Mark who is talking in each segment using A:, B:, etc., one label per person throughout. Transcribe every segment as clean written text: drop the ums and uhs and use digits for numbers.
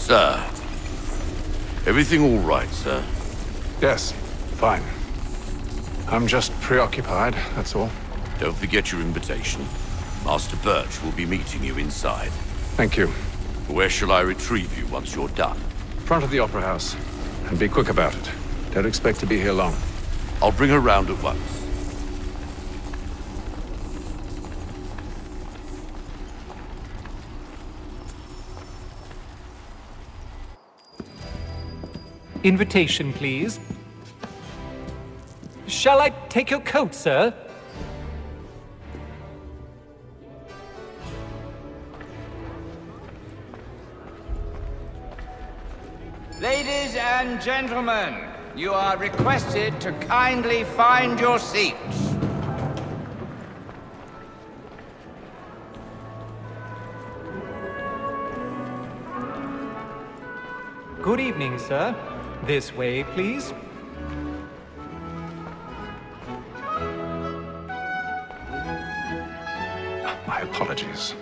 A: Sir. Everything all right, sir?
B: Yes, fine. I'm just preoccupied, that's all.
A: Don't forget your invitation. Master Birch will be meeting you inside.
B: Thank you.
A: Where shall I retrieve you once you're done?
B: Front of the Opera House. And be quick about it. Don't expect to be here long.
A: I'll bring her round at once.
C: Invitation, please. Shall I take your coat, sir?
D: Ladies and gentlemen, you are requested to kindly find your seats.
C: Good evening, sir. This way, please.
B: My apologies.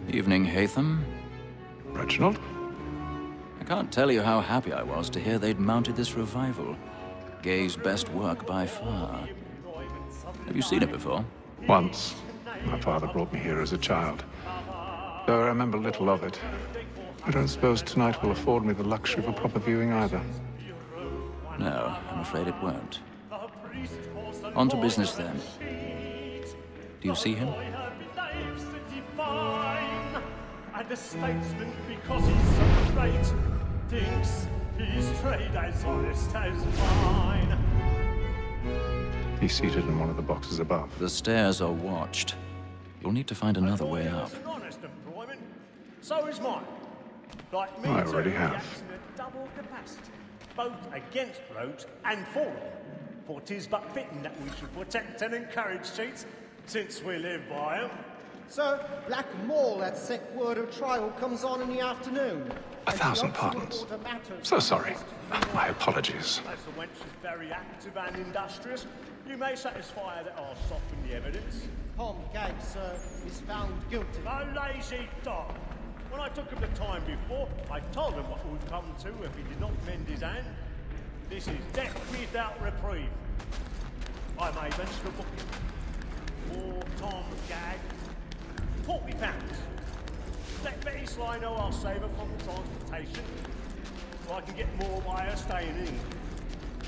E: Evening, Haytham.
B: Reginald?
E: I can't tell you how happy I was to hear they'd mounted this revival. Gay's best work by far. Have you seen it before?
B: Once. My father brought me here as a child. Though I remember little of it. I don't suppose tonight will afford me the luxury of a proper viewing either.
E: No, I'm afraid it won't. On to business then. Do you see him?
F: And the statesman, because he's so great, thinks his trade as honest as mine.
B: He's seated in one of the boxes above.
E: The stairs are watched. You'll need to find another way up.
F: It's an honest employment. So is mine. Like me,
B: I already
F: too,
B: have.
F: he acts in a double capacity, both against rogues and for them. For 'tis but fitting that we should protect and encourage cheats, since we live by 'em.
G: Sir, Black Mall, that sick word of trial comes on in the afternoon.
B: 1,000 pardons. So sorry. My apologies.
F: As the wench is very active and industrious, you may satisfy that I'll soften the evidence.
G: Tom Gag, sir, is found guilty.
F: No lazy dog. When I took him the time before, I told him what would come to if he did not mend his hand. This is death without reprieve. I may venture to book him. For Tom Gag, £40. Let Betty Sly know I'll save her from transportation, so I can get more by her staying in.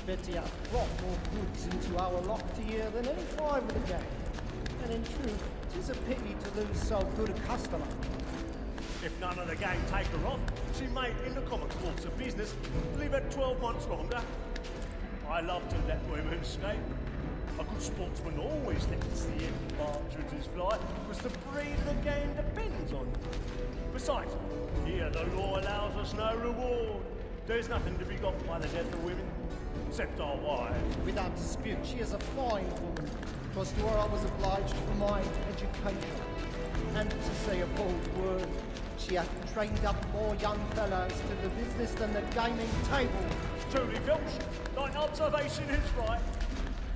G: Betty has brought more goods into our lock here than any five of the gang. And in truth, 'tis a pity to lose so good a customer.
F: If none of the gang take her off, she may, in the common course of business, live her 12 months longer. I love to let women escape. A good sportsman always lets the young partridges fly, because the breed of the game depends on it. Besides, here the law allows us no reward. There's nothing to be got by the death of women, except our wives.
G: Without dispute, she is a fine woman. 'Twas to her I was obliged for my education. And to say a bold word, she hath trained up more young fellows to the business than the gaming table.
F: Truly, Filch, thine observation is right.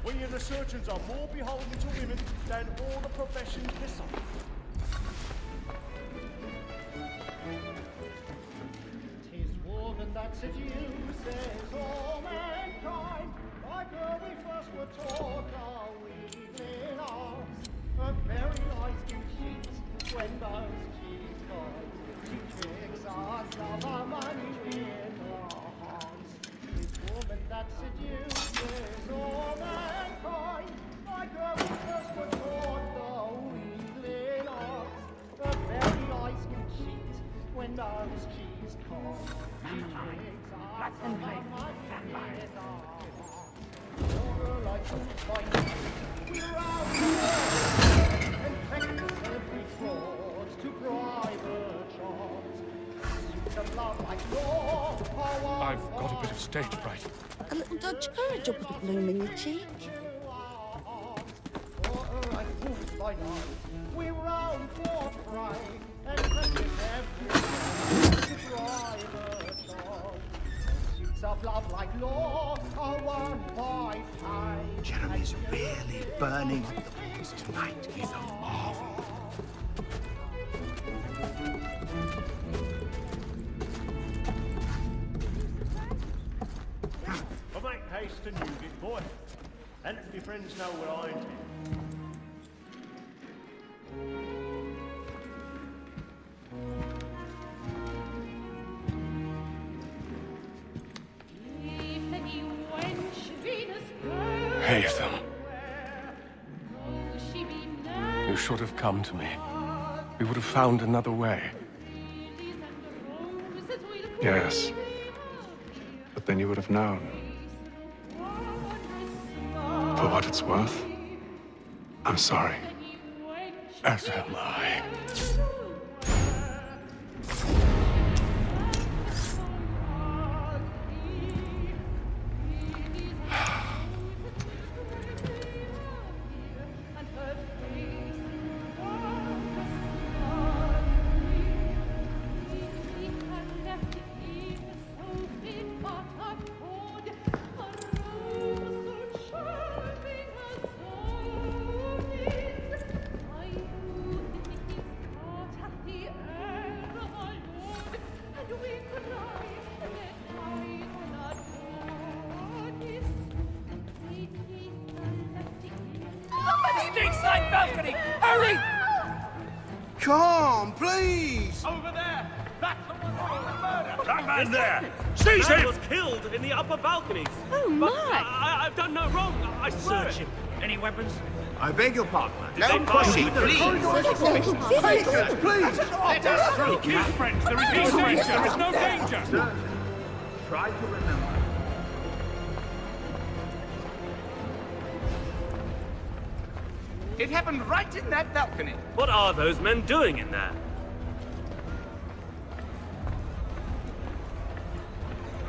F: We and the surgeons are more beholden to women than all the professions beside.
G: 'Tis woman that seduces all mankind, like her we first were taught our weaving arts. Her very eyes do cheat when those cheats cause. She tricks us of our money in our hearts. 'Tis woman that seduces all mankind, like her we first were taught the weaving arts. Her very eyes can cheat when those cheats cause. She tricks us of our money in our hearts. For like to fight, we're out there and practice every fraud to bribe her charms. To love like your power.
B: I've got a bit of stage fright.
H: A little Dutch courage up with the bloom in your cheek.
G: For her I proved by night, we round for pride and practice every fraud to bribe her charms. of love like law are won by time.
I: Jeremy's really burning up the place tonight. He's a marvel.
F: I'll make haste and use it, boy. And your friends know where I intend.
J: Haytham. You should have come to me. We would have found another way.
B: Yes. But then you would have known. For what it's worth, I'm sorry.
J: As am I.
C: Balcony! Hurry!
I: Come, please!
F: Over there! That's the one who murdered!
K: That man there! Seize him!
F: was killed in the upper balconies.
H: Oh,
F: But
H: my!
F: I've done no wrong. I swear
K: Search
F: it.
K: him. Any weapons?
I: I beg your pardon.
D: No pushing, please.
I: Please!
K: Let us through! Keep friends! There is no danger! There is no danger!
I: Sir, try to remember.
D: It happened right in that balcony.
F: What are those men doing in there?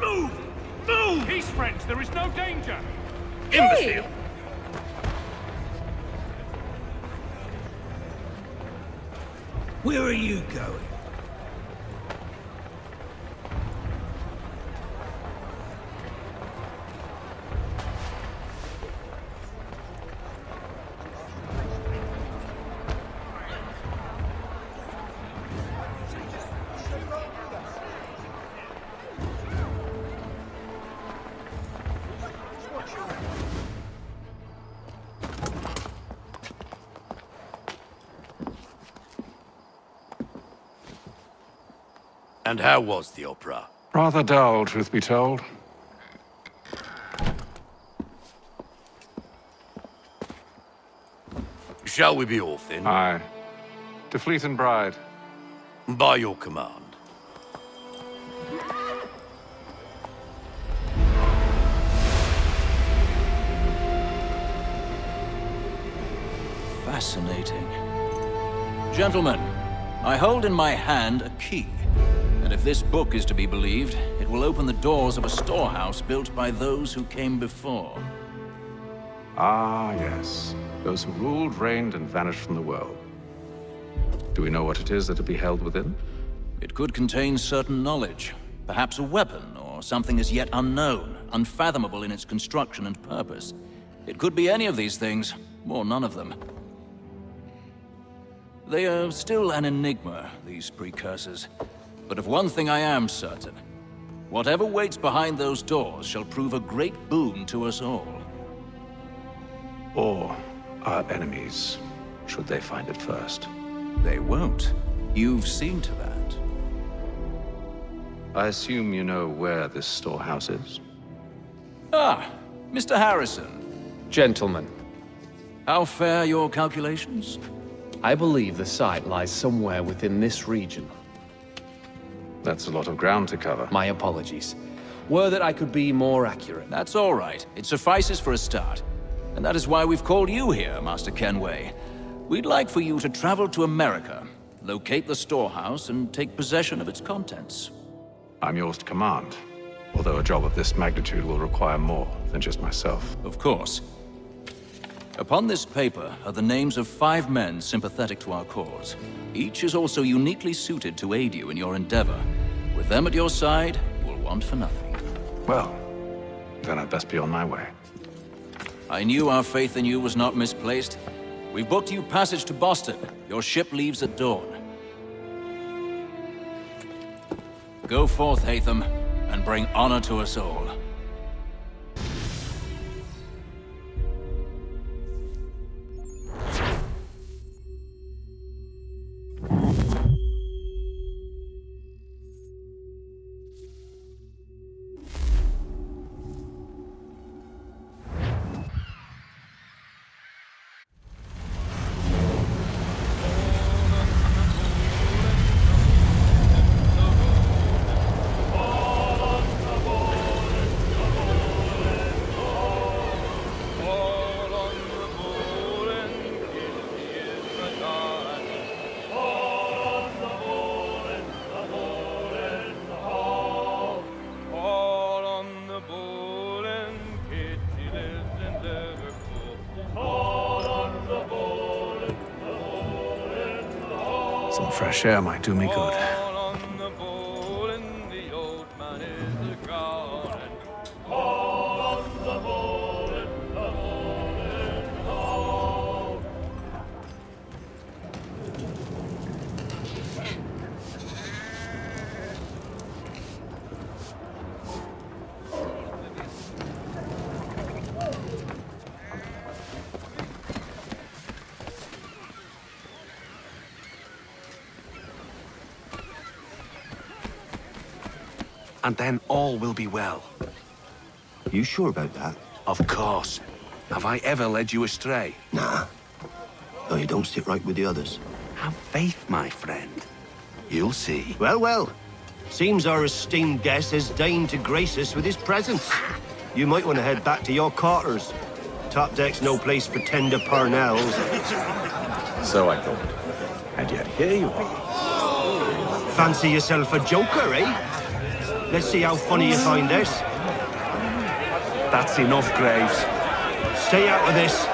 K: Move! Move! Peace, friends! There is no danger!
H: Hey!
I: Where are you going?
A: And how was the opera?
B: Rather dull, truth be told.
A: Shall we be off then?
B: Aye. To Fleet and Bride.
A: By your command.
E: Fascinating. Gentlemen, I hold in my hand a key. And if this book is to be believed, it will open the doors of a storehouse built by those who came before.
B: Ah, yes. Those who ruled, reigned, and vanished from the world. Do we know what it is that will be held within?
E: It could contain certain knowledge, perhaps a weapon, or something as yet unknown, unfathomable in its construction and purpose. It could be any of these things, or none of them. They are still an enigma, these precursors. But of one thing I am certain. Whatever waits behind those doors shall prove a great boon to us all.
B: Or our enemies, should they find it first.
E: They won't. You've seen to that.
B: I assume you know where this storehouse is?
E: Ah, Mr. Harrison.
L: Gentlemen,
E: How fare your calculations?
L: I believe the site lies somewhere within this region.
B: That's a lot of ground to cover.
L: My apologies. Were that I could be more accurate.
E: That's all right. It suffices for a start. And that is why we've called you here, Master Kenway. We'd like for you to travel to America, locate the storehouse, and take possession of its contents.
B: I'm yours to command, although a job of this magnitude will require more than just myself.
E: Of course. Upon this paper are the names of 5 men sympathetic to our cause. Each is also uniquely suited to aid you in your endeavor. With them at your side, you will want for nothing.
B: Well, then I'd best be on my way.
E: I knew our faith in you was not misplaced. We've booked you passage to Boston. Your ship leaves at dawn. Go forth, Haytham, and bring honor to us all.
B: Some fresh air might do me good.
M: And then all will be well.
I: You sure about that?
M: Of course. Have I ever led you astray?
I: Nah. No, you don't sit right with the others.
M: Have faith, my friend. You'll see.
I: Well, well. Seems our esteemed guest has deigned to grace us with his presence. You might want to head back to your quarters. Top deck's no place for tender parnells.
M: So I thought. And yet here you are.
I: Fancy yourself a joker, eh? Let's see how funny you find this.
M: That's enough, Graves.
I: Stay out of this.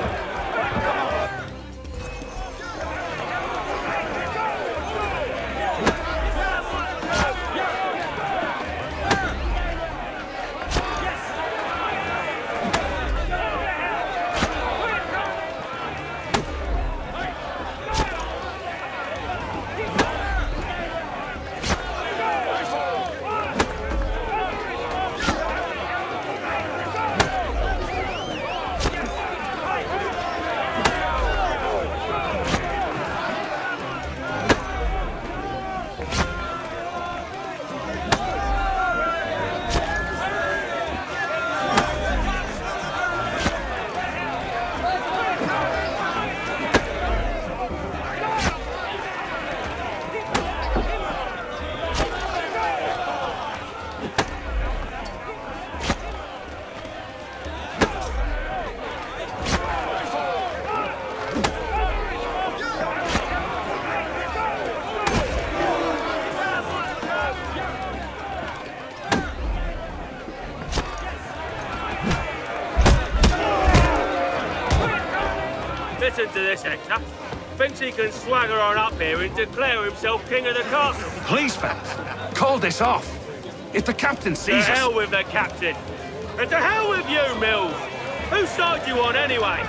F: Listen to this, Hector. Thinks he can swagger on up here and declare himself king of the castle.
M: Please, fellas, call this off. If the captain sees us...
F: To hell with the captain. And to hell with you, Mills. Whose side you on, anyway?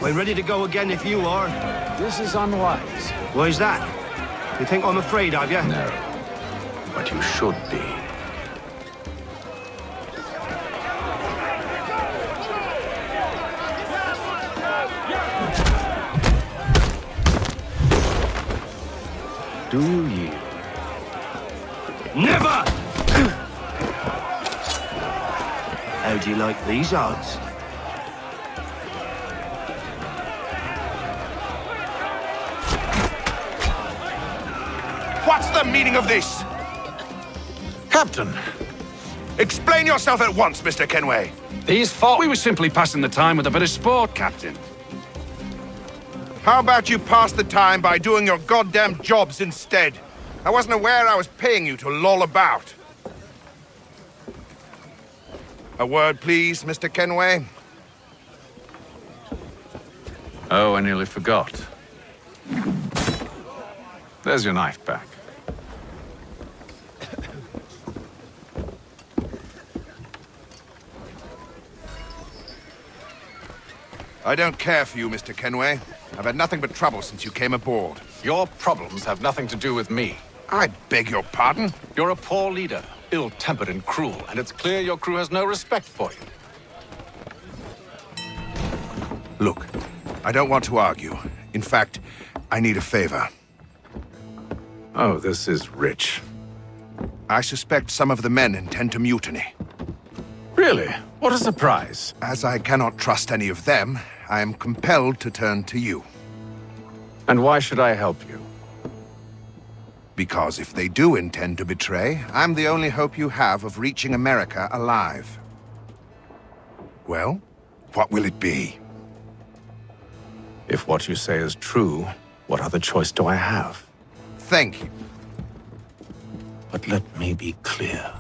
I: We're ready to go again if you are.
B: This is unwise.
I: Why's that? You think I'm afraid of you?
B: No. But you should be. Do you yield?
I: Never! How do you like these odds?
N: What's the meaning of this?
B: Captain!
N: Explain yourself at once, Mr. Kenway.
M: These fought. We were simply passing the time with a bit of sport, Captain.
N: How about you pass the time by doing your goddamn jobs instead? I wasn't aware I was paying you to loll about. A word, please, Mr. Kenway.
B: Oh, I nearly forgot. There's your knife back.
N: I don't care for you, Mr. Kenway. I've had nothing but trouble since you came aboard.
B: Your problems have nothing to do with me.
N: I beg your pardon?
B: You're a poor leader, ill-tempered and cruel, and it's clear your crew has no respect for you.
N: Look, I don't want to argue. In fact, I need a favor.
B: Oh, this is rich.
N: I suspect some of the men intend to mutiny.
B: Really? What a surprise.
N: As I cannot trust any of them, I am compelled to turn to you.
B: And why should I help you?
N: Because if they do intend to betray, I'm the only hope you have of reaching America alive. Well, what will it be?
B: If what you say is true, what other choice do I have?
N: Thank you.
B: But let me be clear.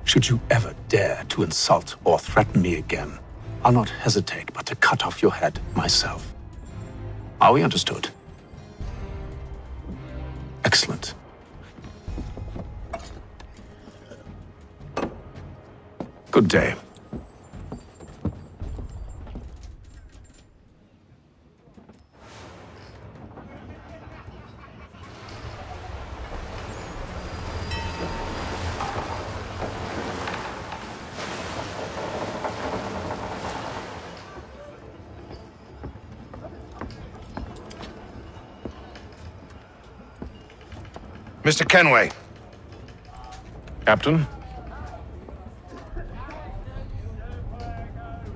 B: Should you ever dare to insult or threaten me again, I'll not hesitate but to cut off your head myself. Are we understood? Excellent. Good day.
N: Mr. Kenway.
B: Captain?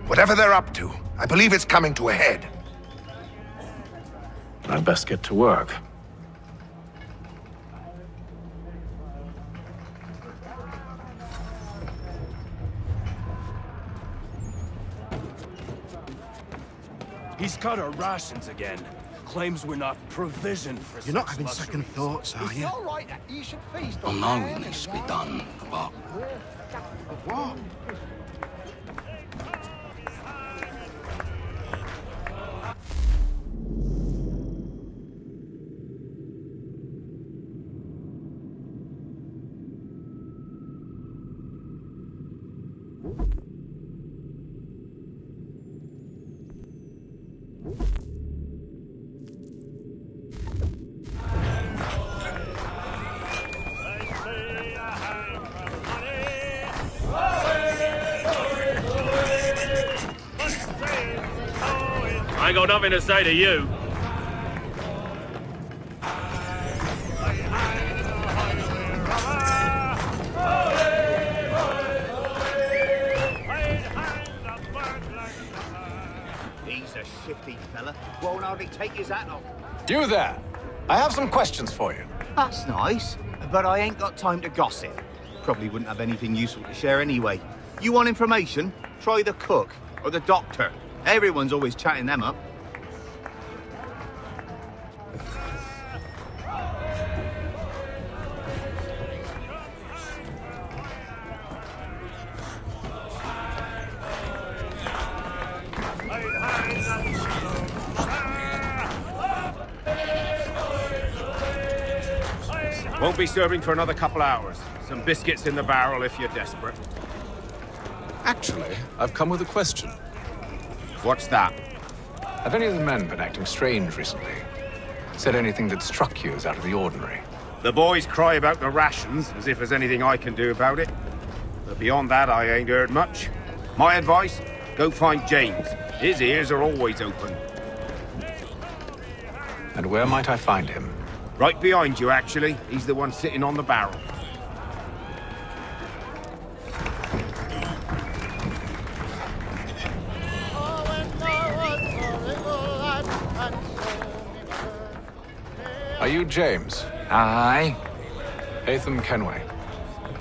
N: Whatever they're up to, I believe it's coming to a head.
B: I'd best get to work.
O: He's cut our rations again. Claims we're not provisioned for
P: You're not having second thoughts, are you?
G: Right that you should feast
A: Well,
G: on
A: now it needs to be done, but...
P: What?
K: I ain't got nothing to say to you.
D: He's a shifty fella. Won't hardly take his hat off.
B: You there! I have some questions for you.
D: That's nice, but I ain't got time to gossip. Probably wouldn't have anything useful to share anyway. You want information? Try the cook or the doctor. Everyone's always chatting them up.
Q: Won't be serving for another couple hours. Some biscuits in the barrel if you're desperate.
B: Actually, I've come with a question.
Q: What's that?
B: Have any of the men been acting strange recently? Said anything that struck you as out of the ordinary?
Q: The boys cry about the rations, as if there's anything I can do about it. But beyond that, I ain't heard much. My advice, go find James. His ears are always open.
B: And where might I find him?
Q: Right behind you, actually. He's the one sitting on the barrel.
B: Are you James?
R: Aye.
B: Haytham Kenway.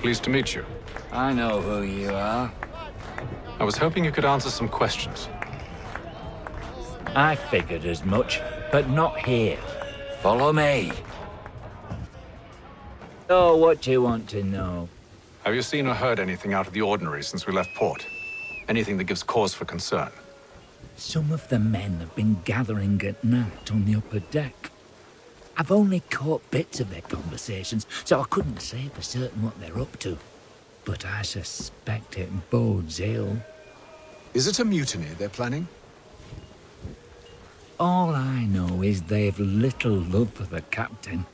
B: Pleased to meet you.
R: I know who you are.
B: I was hoping you could answer some questions.
R: I figured as much, but not here. Follow me. Oh, what do you want to know?
B: Have you seen or heard anything out of the ordinary since we left port? Anything that gives cause for concern?
R: Some of the men have been gathering at night on the upper deck. I've only caught bits of their conversations, so I couldn't say for certain what they're up to. But I suspect it bodes ill.
B: Is it a mutiny they're planning?
R: All I know is they've little love for the captain.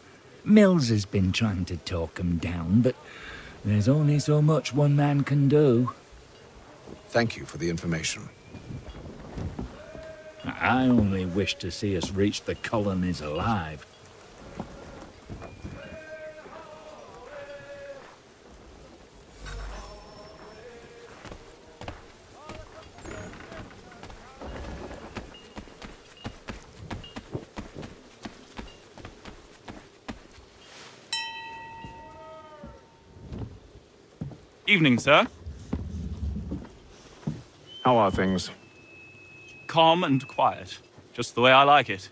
R: Mills has been trying to talk him down, but there's only so much one man can do.
B: Thank you for the information.
R: I only wish to see us reach the colonies alive.
S: Evening, sir.
B: How are things?
S: Calm and quiet. Just the way I like it.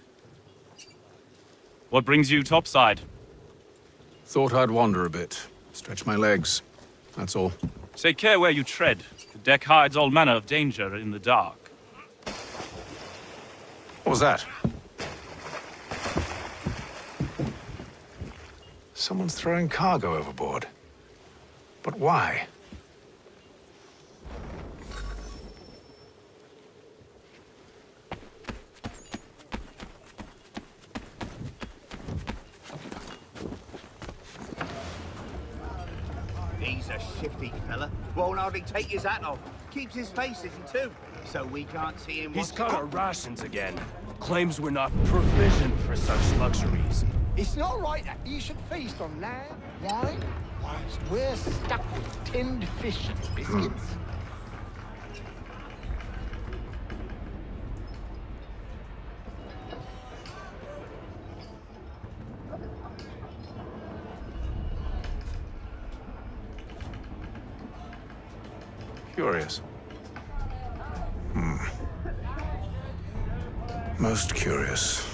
S: What brings you topside?
B: Thought I'd wander a bit. Stretch my legs. That's all.
S: Take care where you tread. The deck hides all manner of danger in the dark.
B: What was that? Someone's throwing cargo overboard. But why?
D: He's a shifty fella. Won't hardly take his hat off. Keeps his face hidden too, so we can't see him.
O: He's cut our rations again. Claims we're not provisioned for such luxuries.
G: It's not right that you should feast on lamb, wine, whilst we're stuck with tinned fish and biscuits.
B: Curious. Most curious.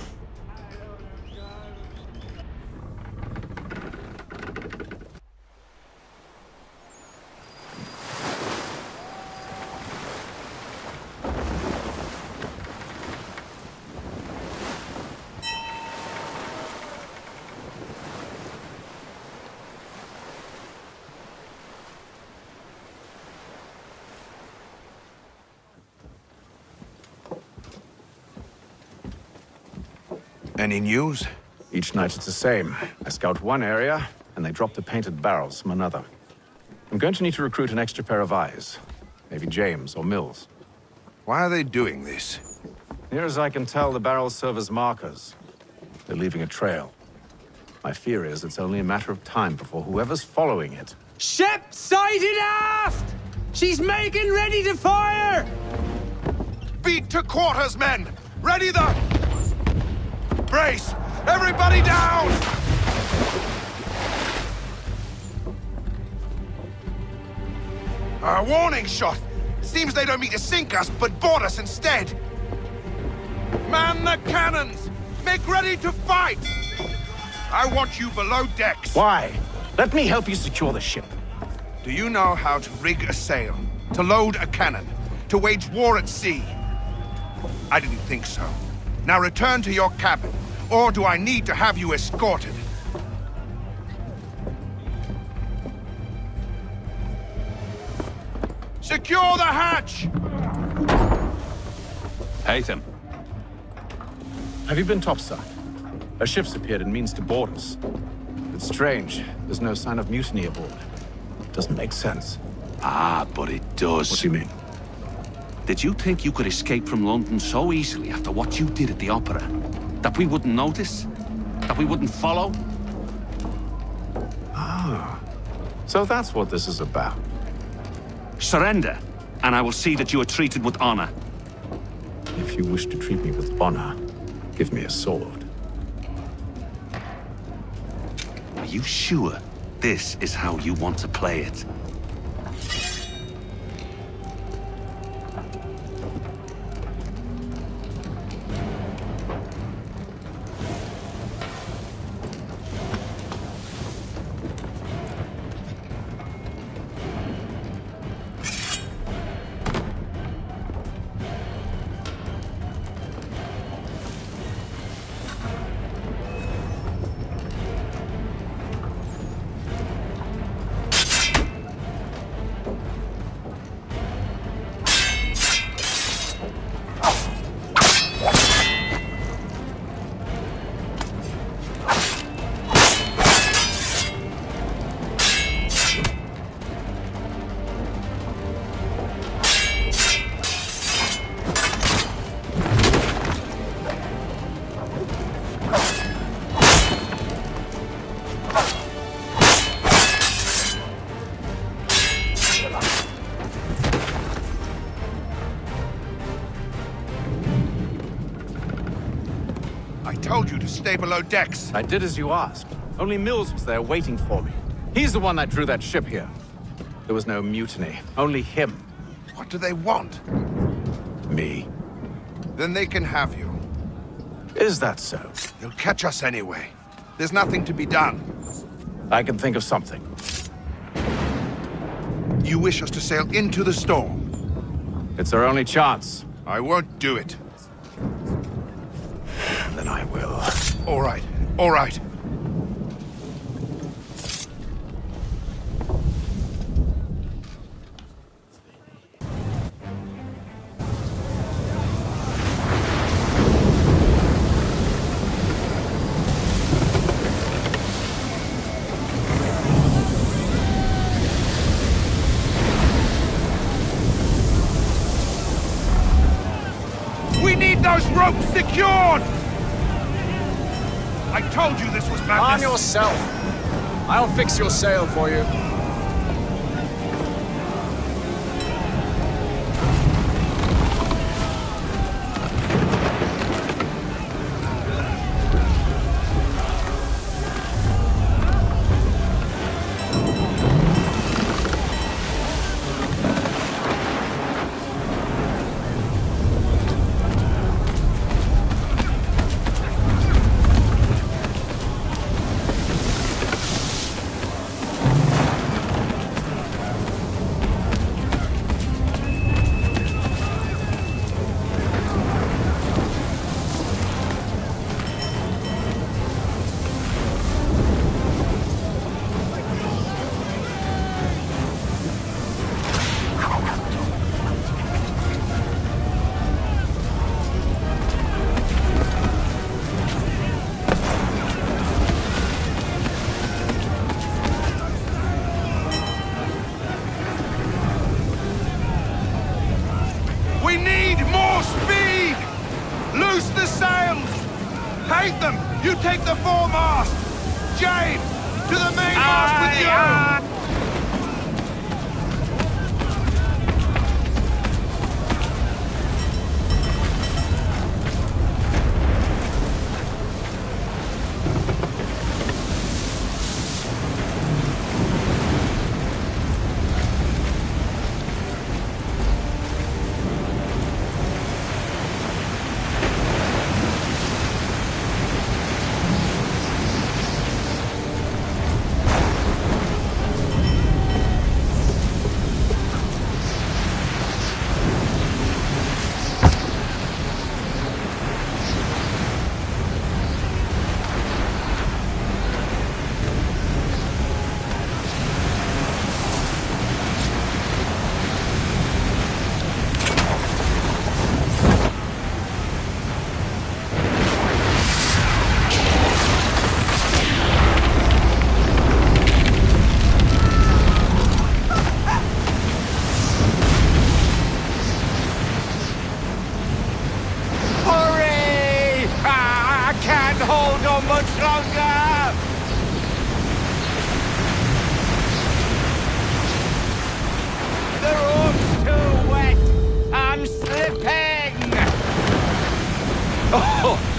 N: Any news?
B: Each night it's the same. I scout one area, and they drop the painted barrels from another. I'm going to need to recruit an extra pair of eyes. Maybe James or Mills.
N: Why are they doing this?
B: Near as I can tell, the barrels serve as markers. They're leaving a trail. My fear is it's only a matter of time before whoever's following it...
T: Ship sighted aft! She's making ready to fire!
N: Beat to quarters, men! Ready the... Brace! Everybody down! A warning shot! Seems they don't mean to sink us, but board us instead! Man the cannons! Make ready to fight! I want you below decks!
B: Why? Let me help you secure the ship.
N: Do you know how to rig a sail? To load a cannon? To wage war at sea? I didn't think so. Now return to your cabin, or do I need to have you escorted? Secure the hatch!
B: Haytham. Have you been topside? A ship's appeared and means to board us. It's strange. There's no sign of mutiny aboard. Doesn't make sense.
A: Ah, but it does.
B: What do you mean?
A: Did you think you could escape from London so easily after what you did at the opera? That we wouldn't notice? That we wouldn't follow?
B: Ah. So that's what this is about.
A: Surrender, and I will see that you are treated with honor.
B: If you wish to treat me with honor, give me a sword.
A: Are you sure this is how you want to play it?
N: I told you to stay below decks.
B: I did as you asked. Only Mills was there waiting for me. He's the one that drew that ship here. There was no mutiny, only him.
N: What do they want?
B: Me.
N: Then they can have you.
B: Is that so?
N: They'll catch us anyway. There's nothing to be done.
B: I can think of something.
N: You wish us to sail into the storm?
B: It's our only chance.
N: I won't do it.
B: Then I will.
N: All right, all right. Those ropes secured! I told you this was madness.
U: Arm yourself. I'll fix your sail for you.
N: Haytham, you take the foremast! James, to the mainmast with you!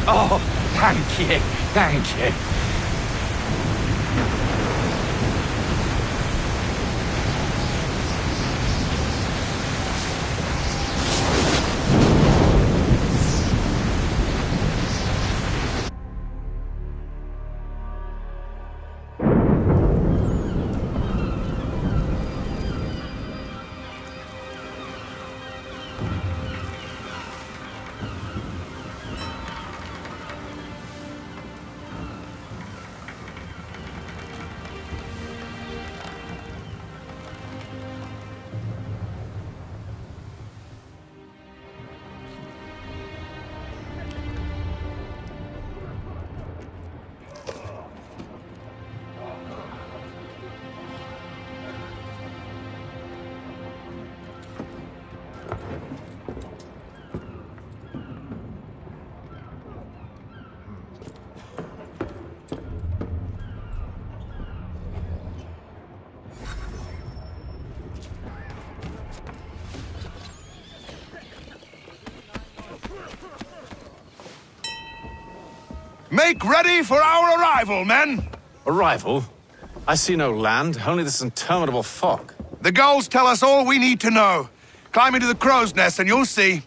T: Oh, thank you, thank you.
N: Make ready for our arrival, men!
B: Arrival? I see no land, only this interminable fog.
N: The gulls tell us all we need to know. Climb into the crow's nest and you'll see.